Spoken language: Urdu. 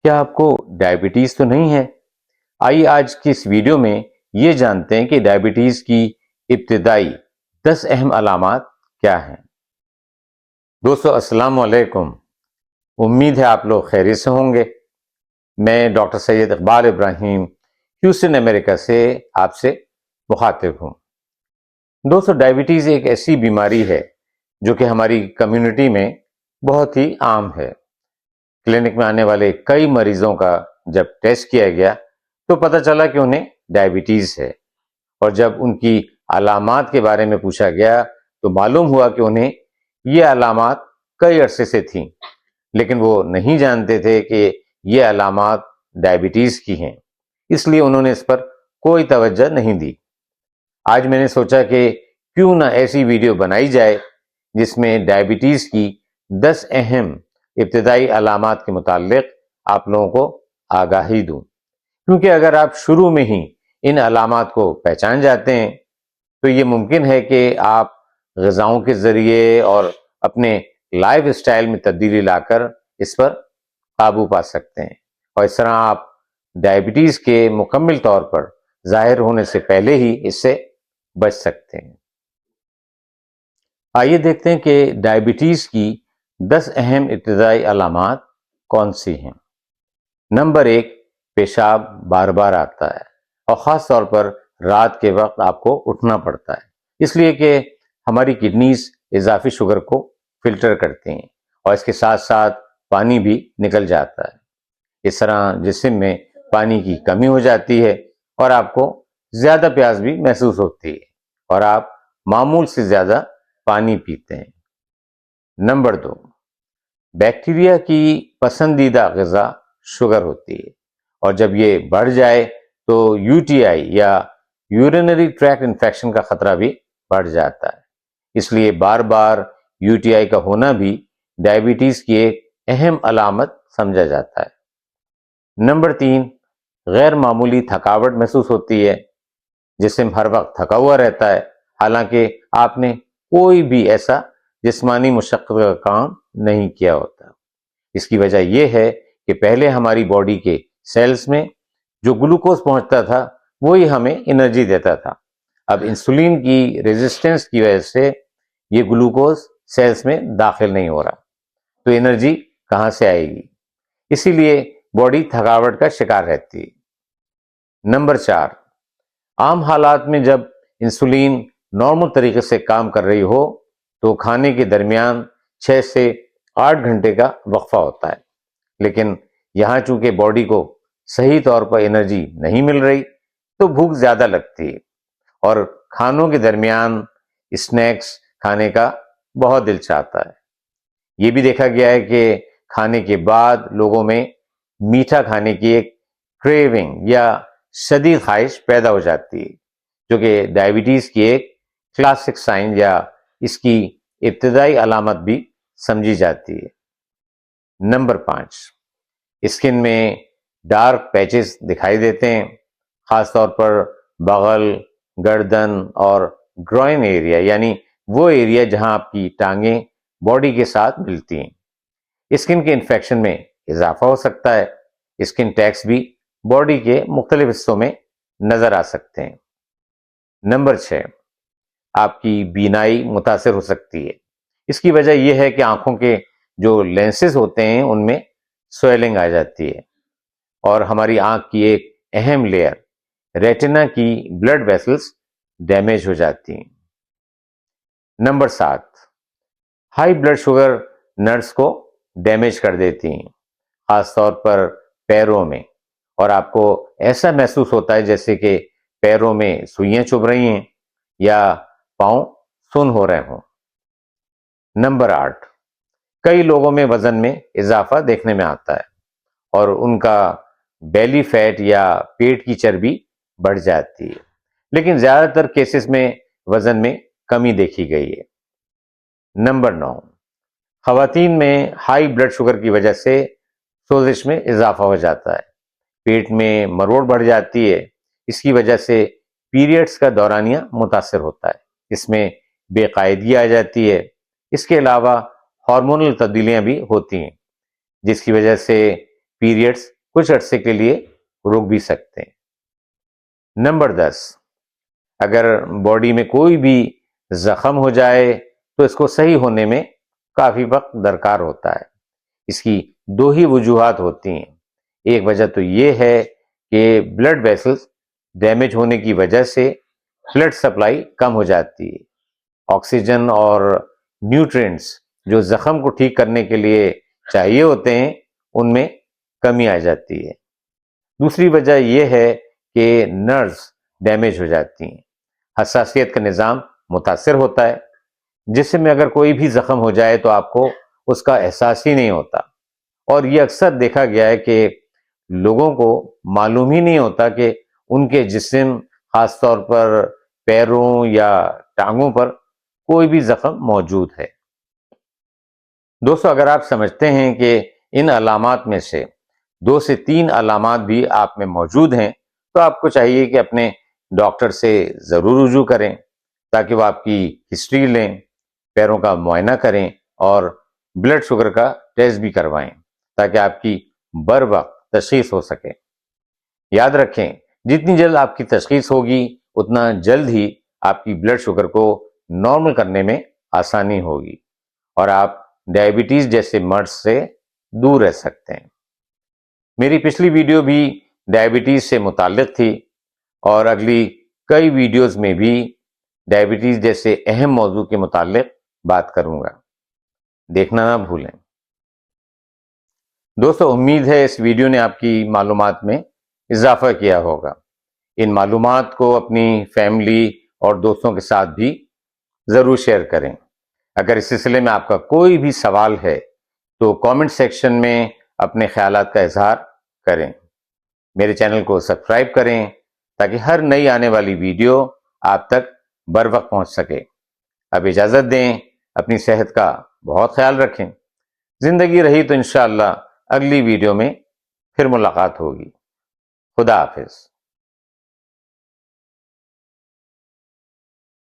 کیا آپ کو ڈائبٹیز تو نہیں ہے؟ آئیے آج کی اس ویڈیو میں یہ جانتے ہیں کہ ڈائبٹیز کی ابتدائی 10 اہم علامات کیا ہیں۔ دوستو السلام علیکم، امید ہے آپ لوگ خیریت سے ہوں گے۔ میں ڈاکٹر سید اقبال ابراہیم ہیوسٹن امریکہ سے آپ سے مخاطب ہوں۔ دوستو ڈائبٹیز ایک ایسی بیماری ہے جو کہ ہماری کمیونٹی میں بہت ہی عام ہے۔ کلینک میں آنے والے کئی مریضوں کا جب ٹیسٹ کیا گیا تو پتہ چلا کہ انہیں ڈائبٹیز ہے، اور جب ان کی علامات کے بارے میں پوچھا گیا تو معلوم ہوا کہ انہیں یہ علامات کئی عرصے سے تھیں، لیکن وہ نہیں جانتے تھے کہ یہ علامات ڈائبٹیز کی ہیں، اس لیے انہوں نے اس پر کوئی توجہ نہیں دی۔ آج میں نے سوچا کہ کیوں نہ ایسی ویڈیو بنائی جائے جس میں ڈائبٹیز کی 10 اہم ابتدائی علامات کے متعلق آپ لوگوں کو آگاہی دوں، کیونکہ اگر آپ شروع میں ہی ان علامات کو پہچان جاتے ہیں تو یہ ممکن ہے کہ آپ غذاؤں کے ذریعے اور اپنے لائف اسٹائل میں تبدیلی لا کر اس پر قابو پا سکتے ہیں، اور اس طرح آپ ڈائبٹیز کے مکمل طور پر ظاہر ہونے سے پہلے ہی اس سے بچ سکتے ہیں۔ آئیے دیکھتے ہیں کہ ڈائبٹیز کی 10 اہم ابتدائی علامات کون سی ہیں۔ نمبر 1، پیشاب بار بار آتا ہے، اور خاص طور پر رات کے وقت آپ کو اٹھنا پڑتا ہے، اس لیے کہ ہماری کڈنیز اضافی شوگر کو فلٹر کرتے ہیں، اور اس کے ساتھ ساتھ پانی بھی نکل جاتا ہے۔ اس طرح جسم میں پانی کی کمی ہو جاتی ہے اور آپ کو زیادہ پیاس بھی محسوس ہوتی ہے، اور آپ معمول سے زیادہ پانی پیتے ہیں۔ نمبر 2، بیکٹیریا کی پسندیدہ غذا شوگر ہوتی ہے، اور جب یہ بڑھ جائے تو UTI یا یورینری ٹریکٹ انفیکشن کا خطرہ بھی بڑھ جاتا ہے، اس لیے بار بار UTI کا ہونا بھی ڈائبٹیز کی ایک اہم علامت سمجھا جاتا ہے۔ نمبر 3، غیر معمولی تھکاوٹ محسوس ہوتی ہے، جسم ہر وقت تھکا ہوا رہتا ہے حالانکہ آپ نے کوئی بھی ایسا جسمانی مشقت کا کام نہیں کیا ہوتا۔ اس کی وجہ یہ ہے کہ پہلے ہماری باڈی کے سیلز میں جو گلوکوز پہنچتا تھا وہی ہمیں انرجی دیتا تھا، اب انسولین کی ریزسٹنس کی وجہ سے یہ گلوکوز سیلز میں داخل نہیں ہو رہا، تو انرجی کہاں سے آئے گی؟ اسی لیے باڈی تھکاوٹ کا شکار رہتی ہے۔ نمبر 4، عام حالات میں جب انسولین نارمل طریقے سے کام کر رہی ہو تو کھانے کے درمیان 6 سے 8 گھنٹے کا وقفہ ہوتا ہے، لیکن یہاں چونکہ باڈی کو صحیح طور پر انرجی نہیں مل رہی تو بھوک زیادہ لگتی ہے، اور کھانوں کے درمیان اسنیکس کھانے کا بہت دل چاہتا ہے۔ یہ بھی دیکھا گیا ہے کہ کھانے کے بعد لوگوں میں میٹھا کھانے کی ایک کریونگ یا شدید خواہش پیدا ہو جاتی ہے، جو کہ ڈائبٹیز کی ایک کلاسک سائن یا اس کی ابتدائی علامت بھی سمجھی جاتی ہے۔ نمبر 5، اسکن میں ڈارک پیچز دکھائی دیتے ہیں، خاص طور پر بغل، گردن اور گروئن ایریا، یعنی وہ ایریا جہاں آپ کی ٹانگیں باڈی کے ساتھ ملتی ہیں۔ اسکن کے انفیکشن میں اضافہ ہو سکتا ہے، اسکن ٹیکس بھی باڈی کے مختلف حصوں میں نظر آ سکتے ہیں۔ نمبر 6، آپ کی بینائی متاثر ہو سکتی ہے، اس کی وجہ یہ ہے کہ آنکھوں کے جو لینسز ہوتے ہیں ان میں سویلنگ آ جاتی ہے، اور ہماری آنکھ کی ایک اہم لیئر ریٹنا کی بلڈ ویسلز ڈیمیج ہو جاتی ہیں۔ Number 7، high blood sugar nerves کو ڈیمیج کر دیتی ہیں، خاص طور پر پیروں میں، اور آپ کو ایسا محسوس ہوتا ہے جیسے کہ پیروں میں سوئیاں چبھ رہی ہیں یا پاؤں سن ہو رہے ہوں۔ نمبر 8، کئی لوگوں میں وزن میں اضافہ دیکھنے میں آتا ہے، اور ان کا بیلی فیٹ یا پیٹ کی چربی بڑھ جاتی ہے، لیکن زیادہ تر کیسز میں وزن میں کمی دیکھی گئی ہے۔ نمبر 9، خواتین میں ہائی بلڈ شوگر کی وجہ سے سوزش میں اضافہ ہو جاتا ہے، پیٹ میں مروڑ بڑھ جاتی ہے، اس کی وجہ سے پیریڈز کا دورانیہ متاثر ہوتا ہے، اس میں بے قاعدگی آ جاتی ہے۔ اس کے علاوہ ہارمونل تبدیلیاں بھی ہوتی ہیں جس کی وجہ سے پیریڈز کچھ عرصے کے لیے روک بھی سکتے ہیں۔ نمبر 10، اگر باڈی میں کوئی بھی زخم ہو جائے تو اس کو صحیح ہونے میں کافی وقت درکار ہوتا ہے۔ اس کی دو ہی وجوہات ہوتی ہیں۔ ایک وجہ تو یہ ہے کہ بلڈ ویسلز ڈیمیج ہونے کی وجہ سے بلڈ سپلائی کم ہو جاتی ہے، آکسیجن اور نیوٹرینٹس جو زخم کو ٹھیک کرنے کے لیے چاہیے ہوتے ہیں ان میں کمی آ جاتی ہے۔ دوسری وجہ یہ ہے کہ نروز ڈیمیج ہو جاتی ہیں، حساسیت کا نظام متاثر ہوتا ہے، جسم میں اگر کوئی بھی زخم ہو جائے تو آپ کو اس کا احساس ہی نہیں ہوتا، اور یہ اکثر دیکھا گیا ہے کہ لوگوں کو معلوم ہی نہیں ہوتا کہ ان کے جسم، خاص طور پر پیروں یا ٹانگوں پر کوئی بھی زخم موجود ہے۔ دوستو، اگر آپ سمجھتے ہیں کہ ان علامات میں سے 2 سے 3 علامات بھی آپ میں موجود ہیں تو آپ کو چاہیے کہ اپنے ڈاکٹر سے ضرور رجوع کریں تاکہ وہ آپ کی ہسٹری لیں، پیروں کا معائنہ کریں اور بلڈ شوگر کا ٹیسٹ بھی کروائیں تاکہ آپ کی بر وقت تشخیص ہو سکے۔ یاد رکھیں، جتنی جلد آپ کی تشخیص ہوگی اتنا جلد ہی آپ کی بلڈ شوگر کو نارمل کرنے میں آسانی ہوگی اور آپ ڈائبٹیز جیسے مرض سے دور رہ سکتے ہیں۔ میری پچھلی ویڈیو بھی ڈائبٹیز سے متعلق تھی اور اگلی کئی ویڈیوز میں بھی ڈائبٹیز جیسے اہم موضوع کے متعلق بات کروں گا، دیکھنا نہ بھولیں۔ دوستو، امید ہے اس ویڈیو نے آپ کی معلومات میں اضافہ کیا ہوگا۔ ان معلومات کو اپنی فیملی اور دوستوں کے ساتھ بھی ضرور شیئر کریں۔ اگر اس سلسلے میں آپ کا کوئی بھی سوال ہے تو کامنٹ سیکشن میں اپنے خیالات کا اظہار کریں۔ میرے چینل کو سبسکرائب کریں تاکہ ہر نئی آنے والی ویڈیو آپ تک بر وقت پہنچ سکے۔ اب اجازت دیں، اپنی صحت کا بہت خیال رکھیں۔ زندگی رہی تو انشاءاللہ اگلی ویڈیو میں پھر ملاقات ہوگی۔ خدا حافظ۔